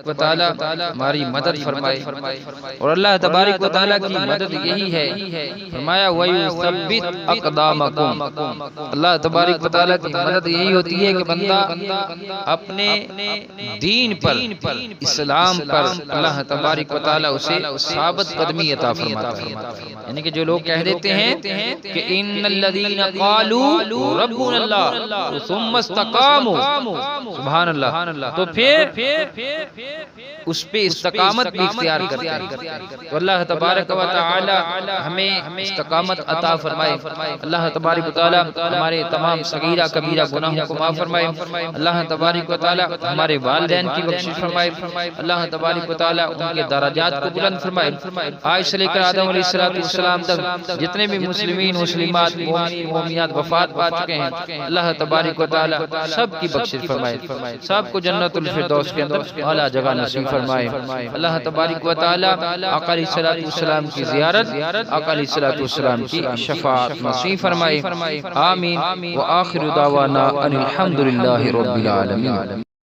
و تعالی ہماری مدد فرمائے، اور اللہ تبارک و تعالی کی مدد یہی ہے، فرمایا وَيُثَبِّتْ أَقْدَامَكُمْ، اللہ تبارک و تعالی کی مدد یہی ہوتی ہے کہ بندہ اپنے دین پر، اسلام پر اللہ تبارک و تعالی اسے ثابت قدمی عطا فرماتا ہے۔ یعنی کہ جو لوگ کہہ دیتے ہیں کہ ان الذین قالوا ربنا اللہ ثم استقاموا، سبحان اللہ، تو پھر اس پہ استقامت بھی اختیار کرتے ہیں، تو اللہ تبارک و تعالی ہمیں استقامت عطا فرمائے۔ اللہ تبارک و تعالی ہمارے تمام صغیرہ کبیرہ گناہوں کو معاف فرمائے۔ اللہ تبارک و تعالی ہمارے والدین کی بخشش فرمائے۔ اللہ تبارک و تعالی ان کے درجات کو بلند فرمائے۔ آج سے لے کر آدم علیہ السلام تک جتنے بھی مسلمین مسلمات مومنین مومنات وفات پا چکے ہیں، اللہ تبارک و تعالی سب کی بخشش فرمائے، سب کو جنت الفردوس کے اندر اعلیٰ جگہ نصیب فرمائے۔ اللہ تبارک و تعالی آقا علیہ السلام کی زیارت، آقا علیہ السلام کی شفاعت نصیب فرمائے۔ آمین۔ وآخر دعوانا ان الحمد للہ رب العالمین۔